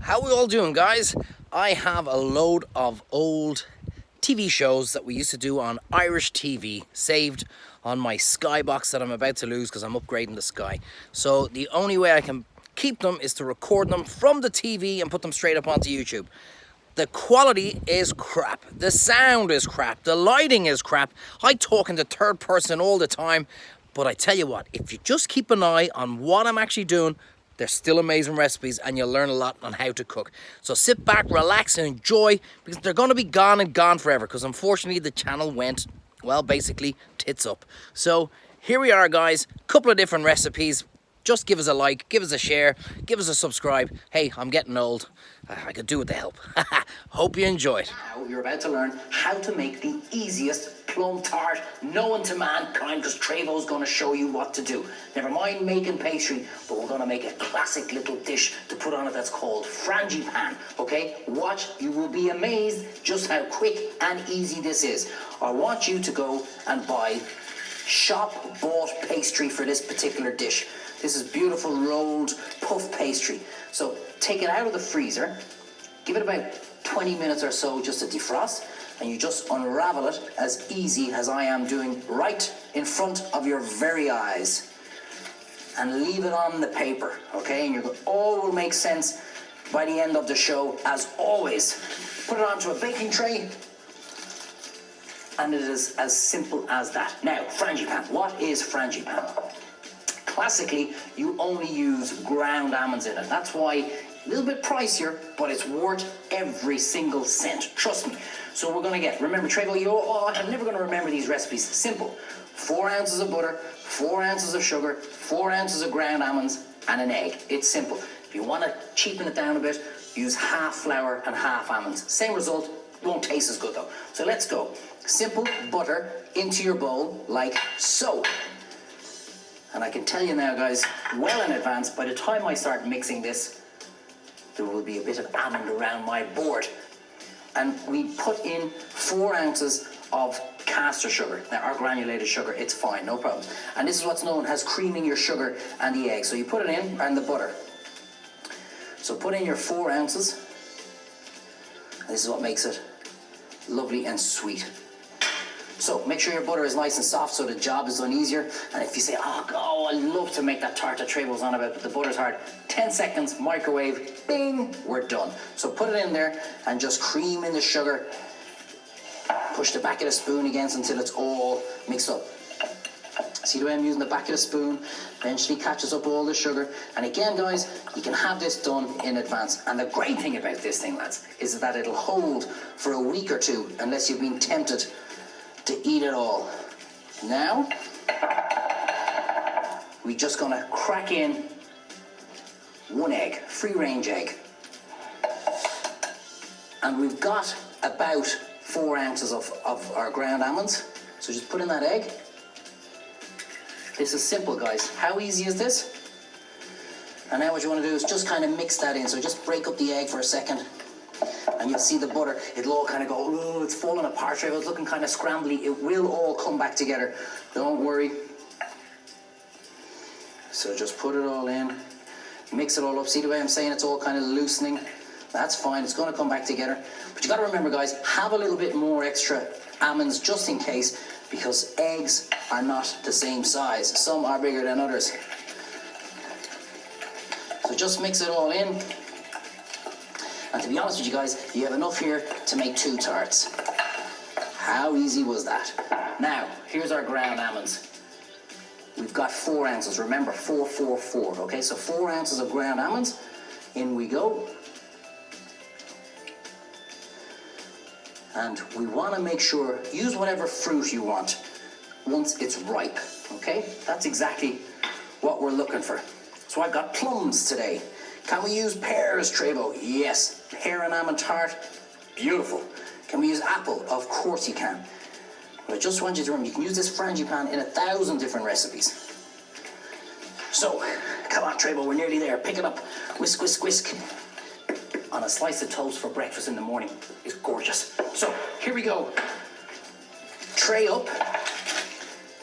How we all doing, guys? I have a load of old TV shows that we used to do on Irish TV saved on my Skybox that I'm about to lose because I'm upgrading the Sky. So the only way I can keep them is to record them from the TV and put them straight up onto YouTube. The quality is crap. The sound is crap. The lighting is crap. I talk in the third person all the time. But I tell you what, if you just keep an eye on what I'm actually doing, they're still amazing recipes and you'll learn a lot on how to cook. So sit back, relax and enjoy, because they're going to be gone and gone forever, because unfortunately the channel went, well, basically tits up. So here we are, guys, couple of different recipes. Just give us a like, give us a share, give us a subscribe. Hey, I'm getting old. I could do with the help. Hope you enjoyed. Now you're about to learn how to make the easiest plum tart known to mankind, because Treyvaud's going to show you what to do. Never mind making pastry, but we're going to make a classic little dish to put on it that's called frangipane. Okay, watch, you will be amazed just how quick and easy this is. I want you to go and buy shop-bought pastry for this particular dish. This is beautiful rolled puff pastry. So take it out of the freezer, give it about 20 minutes or so just to defrost, and you just unravel it as easy as I am doing right in front of your very eyes. And leave it on the paper, okay? And all will make sense by the end of the show, as always. Put it onto a baking tray, and it is as simple as that. Now, frangipane. What is frangipane? Classically, you only use ground almonds in it. That's why a little bit pricier, but it's worth every single cent. Trust me. So we're going to get, remember, Treyvaud, I'm never going to remember these recipes. Simple. 4 ounces of butter, 4 ounces of sugar, 4 ounces of ground almonds, and an egg. It's simple. If you want to cheapen it down a bit, use half flour and half almonds. Same result, won't taste as good though. So let's go. Simple butter into your bowl like so. And I can tell you now, guys, well in advance, by the time I start mixing this, there will be a bit of almond around my board. And we put in 4 ounces of caster sugar. Now, our granulated sugar, it's fine, no problem. And this is what's known as creaming your sugar and the egg. So you put it in, and the butter. So put in your 4 ounces. This is what makes it lovely and sweet. So make sure your butter is nice and soft so the job is done easier. And if you say, oh, I love to make that tart that Treyvaud's on about, but the butter's hard, 10 seconds, microwave, bing, we're done. So put it in there and just cream in the sugar. Push the back of the spoon against until it's all mixed up. See the way I'm using the back of the spoon? Eventually catches up all the sugar. And again, guys, you can have this done in advance. And the great thing about this thing, lads, is that it'll hold for a week or two unless you've been tempted to eat it all. Now, we're just gonna crack in 1 egg, free range egg. And we've got about 4 ounces of our ground almonds. So just put in that egg. This is simple, guys. How easy is this? And now what you wanna do is just kind of mix that in. So just break up the egg for a second. And you'll see the butter, it'll all kind of go, oh, it's falling apart. It's looking kind of scrambly. It will all come back together. Don't worry. So just put it all in. Mix it all up. See the way I'm saying it's all kind of loosening? That's fine. It's going to come back together. But you got to remember, guys, have a little bit more extra almonds just in case, because eggs are not the same size. Some are bigger than others. So just mix it all in. And to be honest with you guys, you have enough here to make 2 tarts. How easy was that? Now, here's our ground almonds. We've got 4 ounces. Remember, 4, 4, 4. Okay, so 4 ounces of ground almonds. In we go. And we want to make sure, use whatever fruit you want once it's ripe. Okay, that's exactly what we're looking for. So I've got plums today. Can we use pears, Treyvaud? Yes. Pear and almond tart, beautiful. Can we use apple? Of course you can. But I just want you to remember, you can use this frangipane in 1,000 different recipes. So, come on, Treyvaud, we're nearly there. Pick it up. Whisk, whisk, whisk. On a slice of toast for breakfast in the morning. It's gorgeous. So, here we go. Tray up.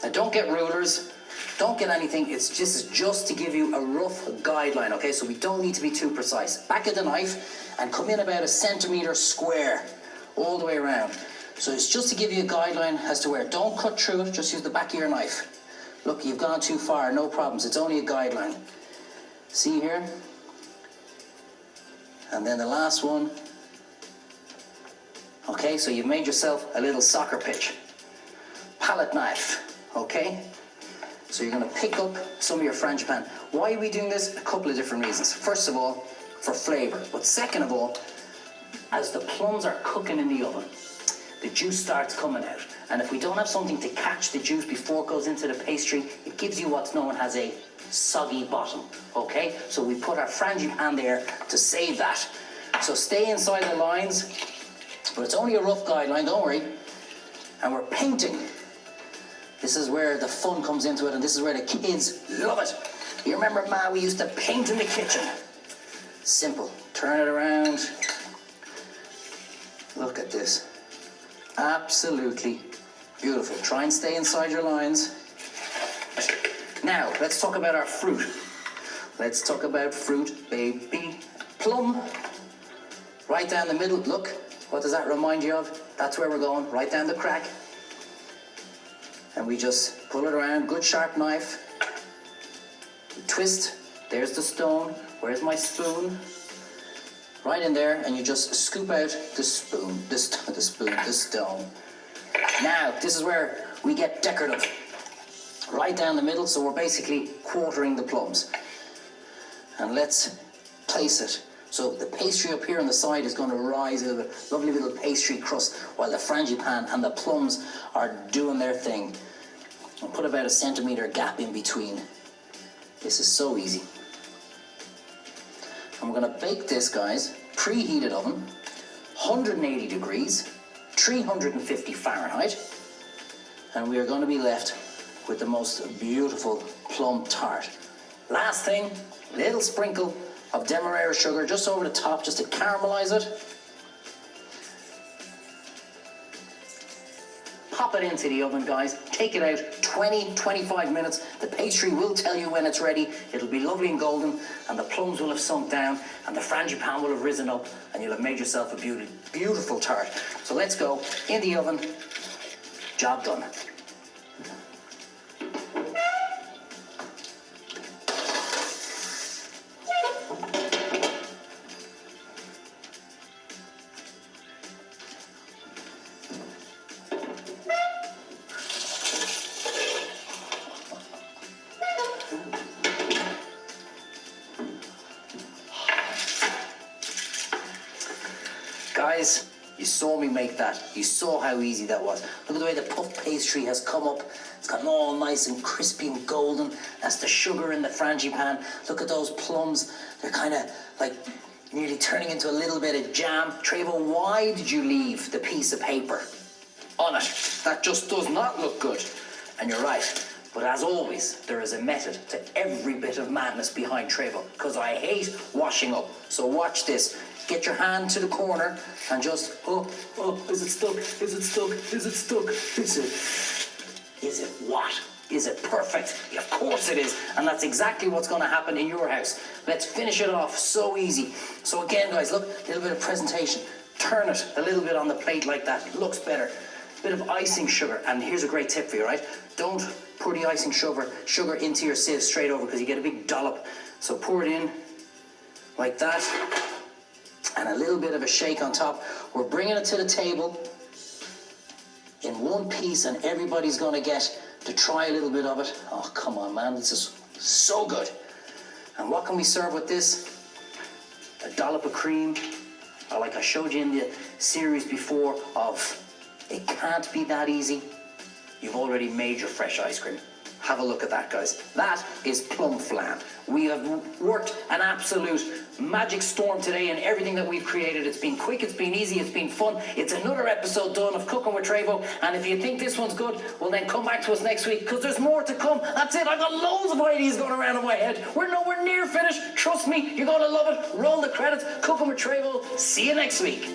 Now, don't get rulers. Don't get anything, it's just to give you a rough guideline, okay? So we don't need to be too precise. Back of the knife and come in about a centimetre square all the way around. So it's just to give you a guideline as to where. Don't cut through it, just use the back of your knife. Look, you've gone too far, no problems, it's only a guideline. See here? And then the last one. Okay, so you've made yourself a little soccer pitch. Palette knife, okay? So you're going to pick up some of your frangipane. Why are we doing this? A couple of different reasons. First of all, for flavour. But second of all, as the plums are cooking in the oven, the juice starts coming out. And if we don't have something to catch the juice before it goes into the pastry, it gives you what's known as a soggy bottom, okay? So we put our frangipane there to save that. So stay inside the lines, but it's only a rough guideline, don't worry. And we're painting. This is where the fun comes into it, and this is where the kids love it. You remember, Ma, we used to paint in the kitchen. Simple. Turn it around. Look at this. Absolutely beautiful. Try and stay inside your lines. Now, let's talk about our fruit. Let's talk about fruit, baby. Plum. Right down the middle. Look, what does that remind you of? That's where we're going, right down the crack. And we just pull it around, good sharp knife. Twist, there's the stone. Where's my spoon? Right in there, and you just scoop out the spoon, the stone. Now, this is where we get decorative. Right down the middle, so we're basically quartering the plums. And let's place it. So the pastry up here on the side is going to rise with a lovely little pastry crust while the frangipane and the plums are doing their thing. I'll put about a centimetre gap in between. This is so easy. And we're going to bake this, guys, preheated oven, 180 degrees, 350 Fahrenheit. And we are going to be left with the most beautiful plum tart. Last thing, a little sprinkle of demerara sugar just over the top, just to caramelize it. Pop it into the oven, guys. Take it out, 20-25 minutes. The pastry will tell you when it's ready. It'll be lovely and golden, and the plums will have sunk down, and the frangipane will have risen up, and you'll have made yourself a beautiful tart. So let's go in the oven. Job done. Guys, you saw me make that. You saw how easy that was. Look at the way the puff pastry has come up. It's gotten all nice and crispy and golden. That's the sugar in the frangipane. Look at those plums. They're kind of like nearly turning into a little bit of jam. Treyvaud, why did you leave the piece of paper on it? That just does not look good. And you're right. But as always, there is a method to every bit of madness behind Treyvaud, because I hate washing up. So watch this. Get your hand to the corner and just, is it stuck? Is it stuck? Is it stuck? Is it what? Is it perfect? Of course it is. And that's exactly what's going to happen in your house. Let's finish it off. So easy. So again, guys, look, a little bit of presentation. Turn it a little bit on the plate like that. It looks better. A bit of icing sugar. And here's a great tip for you, right? Don't pour the icing sugar into your sieve straight over, because you get a big dollop. So pour it in like that. And a little bit of a shake on top. We're bringing it to the table in one piece, and everybody's going to get to try a little bit of it. Oh, come on, man. This is so good. And what can we serve with this? A dollop of cream, or like I showed you in the series before of it can't be that easy. You've already made your fresh ice cream. Have a look at that, guys. That is plum flan. We have worked an absolute magic storm today in everything that we've created. It's been quick, it's been easy, it's been fun. It's another episode done of Cooking with Treyvaud. And if you think this one's good, well then come back to us next week, because there's more to come. That's it. I've got loads of ideas going around in my head. We're nowhere near finished. Trust me, you're going to love it. Roll the credits. Cooking with Treyvaud. See you next week.